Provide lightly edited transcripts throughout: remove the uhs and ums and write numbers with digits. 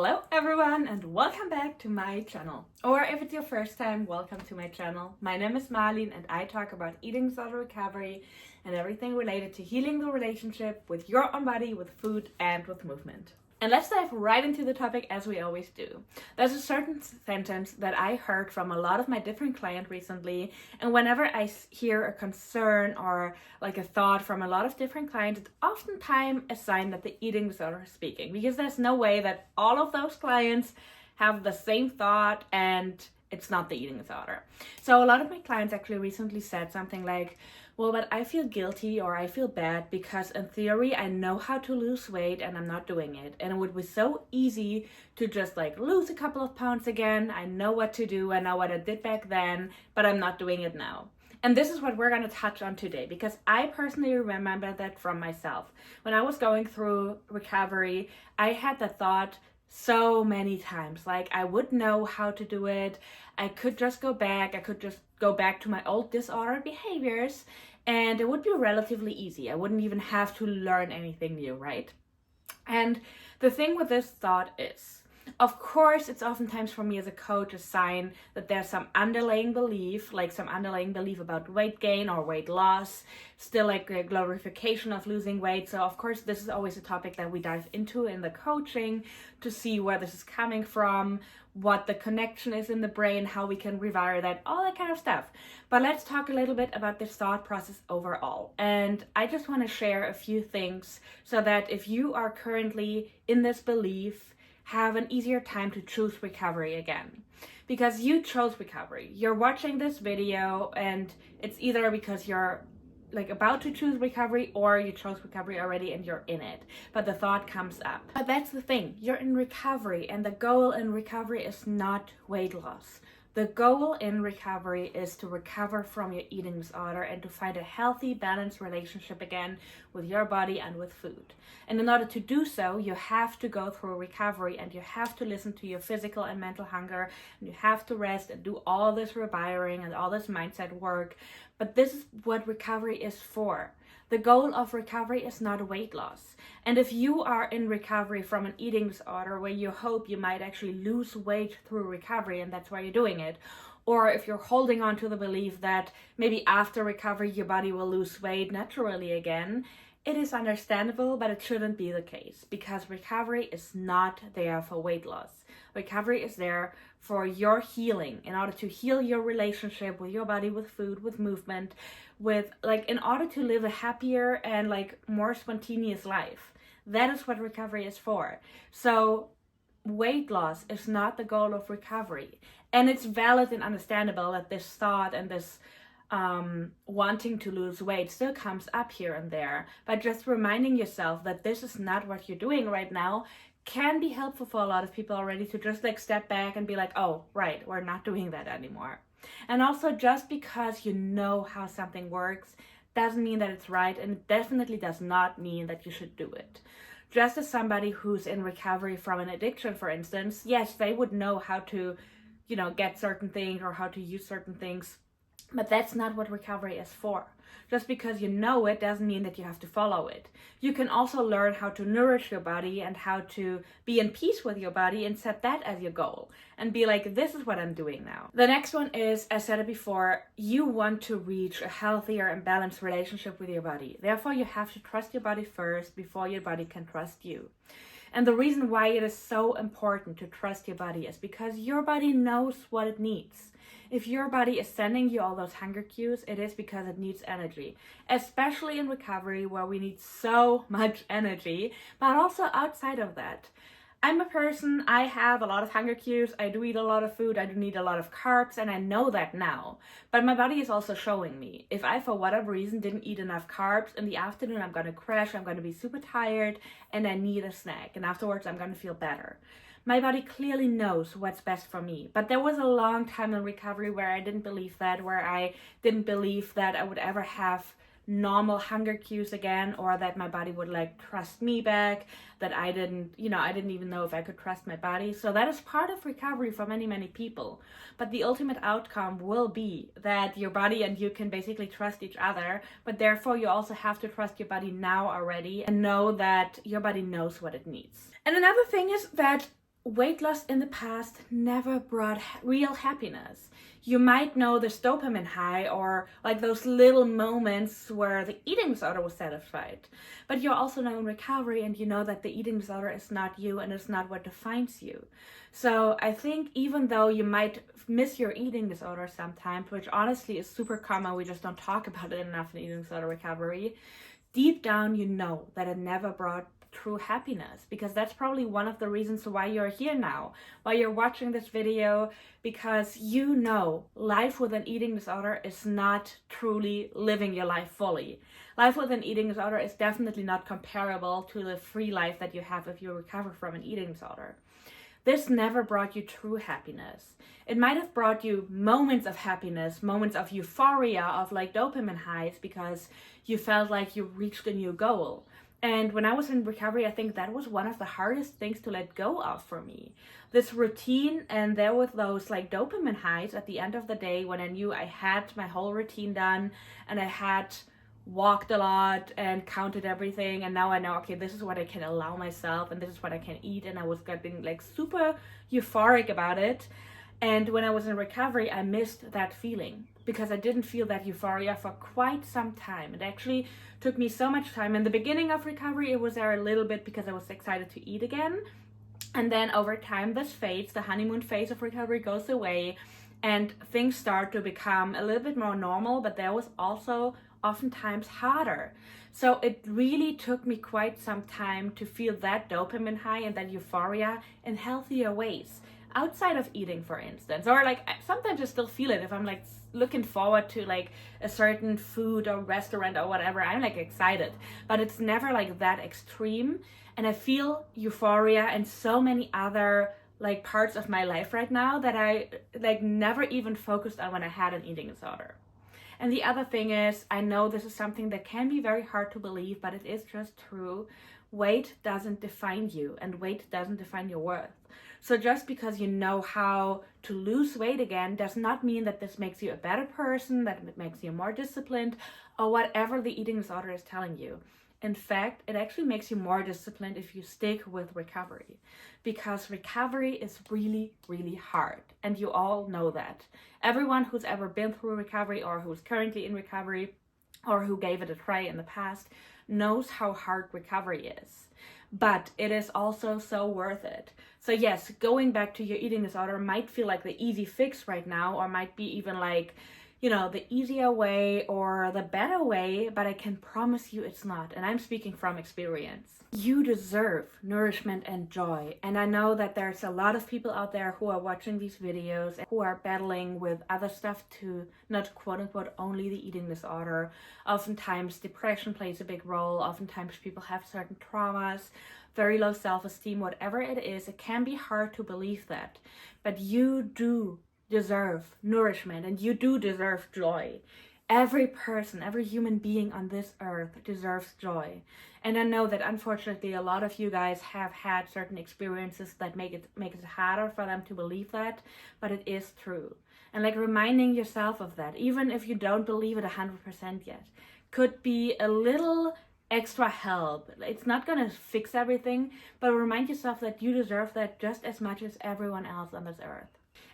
Hello everyone and welcome back to my channel. Or if it's your first time, welcome to my channel. My name is Marlene and I talk about eating disorder recovery and everything related to healing the relationship with your own body, with food and with movement. And let's dive right into the topic as we always do. There's a certain sentence that I heard from a lot of my different clients recently, and whenever I hear a concern or like a thought from a lot of different clients, it's oftentimes a sign that the eating disorder is speaking, because there's no way that all of those clients have the same thought and it's not the eating disorder. So a lot of my clients actually recently said something like, well, but I feel guilty or I feel bad because in theory I know how to lose weight and I'm not doing it. And it would be so easy to just like lose a couple of pounds again. I know what to do. I know what I did back then, but I'm not doing it now. And this is what we're going to touch on today, because I personally remember that from myself. When I was going through recovery, I had the thought so many times, like I would know how to do it. I could just go back. I could just go back to my old disordered behaviors and it would be relatively easy. I wouldn't even have to learn anything new, right? And the thing with this thought is, of course, it's oftentimes for me as a coach a sign that there's some underlying belief, like some underlying belief about weight gain or weight loss, still like a glorification of losing weight. So of course, this is always a topic that we dive into in the coaching to see where this is coming from, what the connection is in the brain, how we can rewire that, all that kind of stuff. But let's talk a little bit about this thought process overall. And I just want to share a few things so that if you are currently in this belief, have an easier time to choose recovery again. Because you chose recovery. You're watching this video and it's either because you're like about to choose recovery or you chose recovery already and you're in it, but the thought comes up. But that's the thing, you're in recovery and the goal in recovery is not weight loss. The goal in recovery is to recover from your eating disorder and to find a healthy, balanced relationship again with your body and with food. And in order to do so, you have to go through recovery and you have to listen to your physical and mental hunger, and you have to rest and do all this rewiring and all this mindset work. But this is what recovery is for. The goal of recovery is not weight loss. And if you are in recovery from an eating disorder where you hope you might actually lose weight through recovery and that's why you're doing it, or if you're holding on to the belief that maybe after recovery your body will lose weight naturally again, it is understandable, but it shouldn't be the case, because recovery is not there for weight loss. Recovery is there for your healing, in order to heal your relationship with your body, with food, with movement, with like in order to live a happier and like more spontaneous life. That is what recovery is for. So weight loss is not the goal of recovery. And it's valid and understandable that this thought and this wanting to lose weight still comes up here and there, but just reminding yourself that this is not what you're doing right now can be helpful for a lot of people already, to just like step back and be like, oh, right, we're not doing that anymore. And also, just because you know how something works doesn't mean that it's right, and it definitely does not mean that you should do it. Just as somebody who's in recovery from an addiction, for instance, yes, they would know how to, get certain things or how to use certain things. But that's not what recovery is for. Just because you know it doesn't mean that you have to follow it. You can also learn how to nourish your body and how to be in peace with your body and set that as your goal and be like, this is what I'm doing now. The next one is, as I said it before, you want to reach a healthier and balanced relationship with your body. Therefore, you have to trust your body first before your body can trust you. And the reason why it is so important to trust your body is because your body knows what it needs. If your body is sending you all those hunger cues, it is because it needs energy, especially in recovery where we need so much energy, but also outside of that. I'm a person, I have a lot of hunger cues, I do eat a lot of food, I do need a lot of carbs, and I know that now. But my body is also showing me, if I for whatever reason didn't eat enough carbs, in the afternoon I'm going to crash, I'm going to be super tired, and I need a snack, and afterwards I'm going to feel better. My body clearly knows what's best for me. But there was a long time in recovery where I didn't believe that, where I didn't believe that I would ever have normal hunger cues again, or that my body would like trust me back, that I didn't even know if I could trust my body. So that is part of recovery for many, many people. But the ultimate outcome will be that your body and you can basically trust each other, but therefore you also have to trust your body now already and know that your body knows what it needs. And another thing is that weight loss in the past never brought real happiness. You might know this dopamine high or like those little moments where the eating disorder was satisfied. But you're also now in recovery and you know that the eating disorder is not you and it's not what defines you. So I think even though you might miss your eating disorder sometimes, which honestly is super common, we just don't talk about it enough in eating disorder recovery, deep down you know that it never brought true happiness, because that's probably one of the reasons why you're here now, why you're watching this video, because you know life with an eating disorder is not truly living your life fully. Life with an eating disorder is definitely not comparable to the free life that you have if you recover from an eating disorder. This never brought you true happiness. It might have brought you moments of happiness, moments of euphoria, of like dopamine highs, because you felt like you reached a new goal. And when I was in recovery, I think that was one of the hardest things to let go of for me. This routine, and there were those like dopamine highs at the end of the day when I knew I had my whole routine done and I had walked a lot and counted everything, and now I know, okay, this is what I can allow myself and this is what I can eat, and I was getting like super euphoric about it. And when I was in recovery, I missed that feeling because I didn't feel that euphoria for quite some time. It actually took me so much time. In the beginning of recovery, it was there a little bit because I was excited to eat again. And then over time, this fades, the honeymoon phase of recovery goes away, and things start to become a little bit more normal, but there was also oftentimes harder. So it really took me quite some time to feel that dopamine high and that euphoria in healthier ways, outside of eating, for instance. Or like sometimes I still feel it if I'm like looking forward to like a certain food or restaurant or whatever. I'm like excited, but it's never like that extreme. And I feel euphoria in so many other like parts of my life right now that I like never even focused on when I had an eating disorder. And the other thing is, I know this is something that can be very hard to believe, but it is just true. Weight doesn't define you, and weight doesn't define your worth. So just because you know how to lose weight again does not mean that this makes you a better person, that it makes you more disciplined, or whatever the eating disorder is telling you. In fact, it actually makes you more disciplined if you stick with recovery, because recovery is really, really hard. And you all know that. Everyone who's ever been through recovery or who's currently in recovery or who gave it a try in the past knows how hard recovery is. But it is also so worth it. So yes, going back to your eating disorder might feel like the easy fix right now, or might be even like, you know, the easier way or the better way, but I can promise you it's not. And I'm speaking from experience. You deserve nourishment and joy. And I know that there's a lot of people out there who are watching these videos and who are battling with other stuff too, not quote unquote only the eating disorder. Oftentimes depression plays a big role. Oftentimes people have certain traumas, very low self-esteem, whatever it is. It can be hard to believe that, but you do deserve nourishment and you do deserve joy. Every person, every human being on this earth deserves joy. And I know that unfortunately a lot of you guys have had certain experiences that make it harder for them to believe that, but it is true. And like reminding yourself of that, even if you don't believe it 100% yet, could be a little extra help. It's not gonna fix everything, but remind yourself that you deserve that just as much as everyone else on this earth.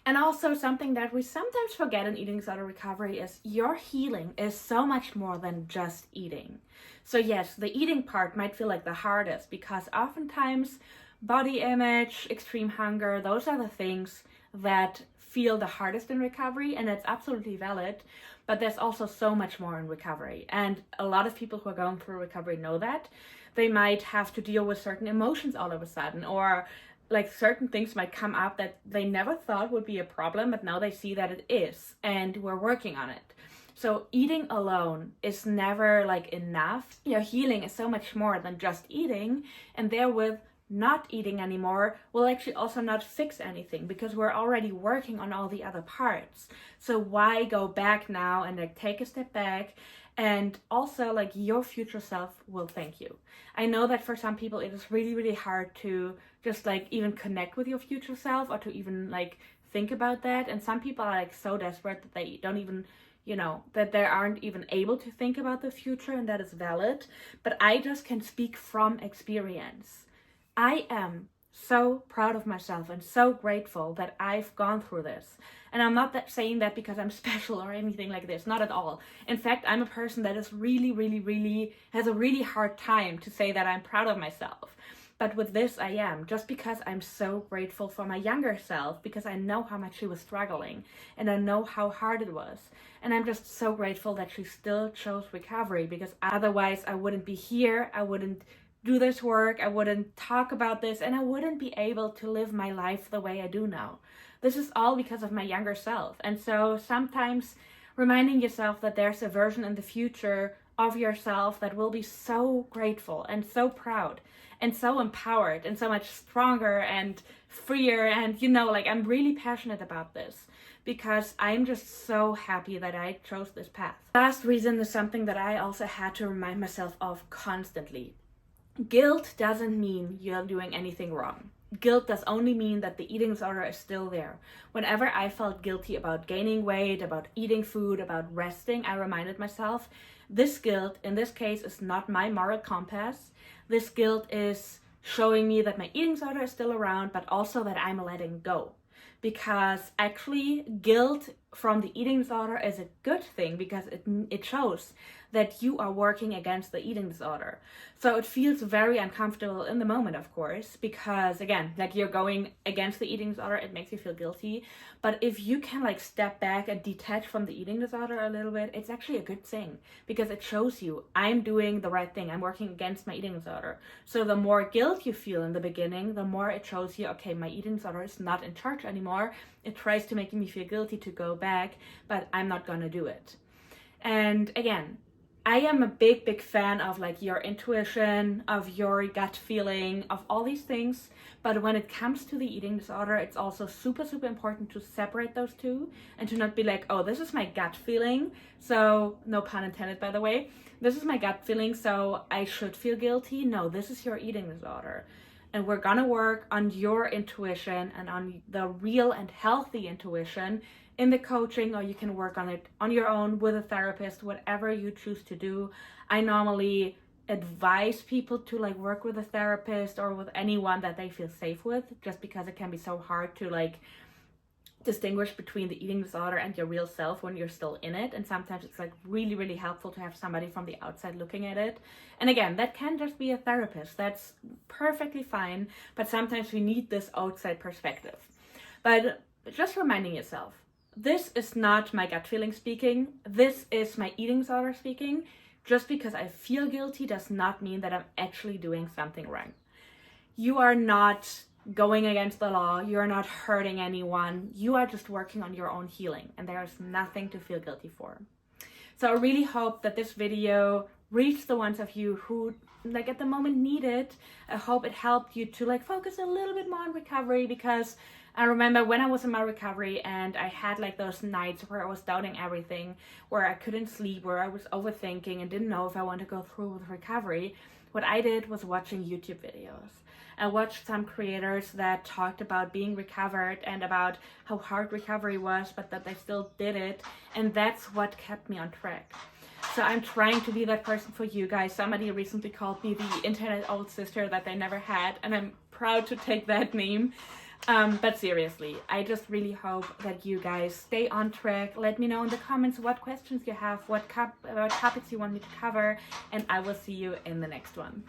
And also something that we sometimes forget in eating disorder recovery is your healing is so much more than just eating. So yes, the eating part might feel like the hardest because oftentimes body image, extreme hunger, those are the things that feel the hardest in recovery, and it's absolutely valid. But there's also so much more in recovery. And a lot of people who are going through recovery know that. They might have to deal with certain emotions all of a sudden, or like certain things might come up that they never thought would be a problem, but now they see that it is, and we're working on it. So eating alone is never like enough. Your healing is so much more than just eating, and therewith not eating anymore will actually also not fix anything because we're already working on all the other parts. So why go back now and like take a step back? And also like your future self will thank you. I know that for some people it is really, really hard to just like even connect with your future self or to even like think about that. And some people are like so desperate that they don't even, you know, that they aren't even able to think about the future, and that is valid. But I just can speak from experience. I am so proud of myself and so grateful that I've gone through this. And I'm not saying that because I'm special or anything like this, not at all. In fact, I'm a person that is really has a really hard time to say that I'm proud of myself. But with this, I am, just because I'm so grateful for my younger self, because I know how much she was struggling and I know how hard it was. And I'm just so grateful that she still chose recovery, because otherwise I wouldn't be here, I wouldn't do this work, I wouldn't talk about this, and I wouldn't be able to live my life the way I do now. This is all because of my younger self. And so sometimes reminding yourself that there's a version in the future of yourself that will be so grateful and so proud and so empowered and so much stronger and freer. And like, I'm really passionate about this because I'm just so happy that I chose this path. Last reason is something that I also had to remind myself of constantly. Guilt doesn't mean you're doing anything wrong. Guilt does only mean that the eating disorder is still there. Whenever I felt guilty about gaining weight, about eating food, about resting, I reminded myself, this guilt, in this case, is not my moral compass. This guilt is showing me that my eating disorder is still around, but also that I'm letting go. Because actually, guilt from the eating disorder is a good thing, because it shows that you are working against the eating disorder. So it feels very uncomfortable in the moment, of course, because again, like, you're going against the eating disorder, it makes you feel guilty. But if you can like step back and detach from the eating disorder a little bit, it's actually a good thing, because it shows you I'm doing the right thing. I'm working against my eating disorder. So the more guilt you feel in the beginning, the more it shows you, okay, my eating disorder is not in charge anymore. It tries to make me feel guilty to go back, but I'm not gonna do it. And again, I am a big fan of like your intuition, of your gut feeling, of all these things. But when it comes to the eating disorder, it's also super important to separate those two and to not be like, oh, this is my gut feeling. So, no pun intended, by the way. This is my gut feeling, so I should feel guilty. No, this is your eating disorder. And we're gonna work on your intuition and on the real and healthy intuition in the coaching, or you can work on it on your own with a therapist, whatever you choose to do. I normally advise people to like work with a therapist or with anyone that they feel safe with, just because it can be so hard to like distinguish between the eating disorder and your real self when you're still in it. And sometimes it's like really helpful to have somebody from the outside looking at it. And again, that can just be a therapist. That's perfectly fine, but sometimes we need this outside perspective. But just reminding yourself, this is not my gut feeling speaking. This is my eating disorder speaking. Just because I feel guilty does not mean that I'm actually doing something wrong. You are not going against the law. You are not hurting anyone. You are just working on your own healing, and there is nothing to feel guilty for. So I really hope that this video reached the ones of you who like at the moment need it. I hope it helped you to like focus a little bit more on recovery, because I remember when I was in my recovery and I had like those nights where I was doubting everything, where I couldn't sleep, where I was overthinking and didn't know if I wanted to go through with recovery. What I did was watching YouTube videos. I watched some creators that talked about being recovered and about how hard recovery was, but that they still did it. And that's what kept me on track. So I'm trying to be that person for you guys. Somebody recently called me the internet old sister that they never had, and I'm proud to take that name. But seriously, I just really hope that you guys stay on track. Let me know in the comments what questions you have, what topics you want me to cover, and I will see you in the next one.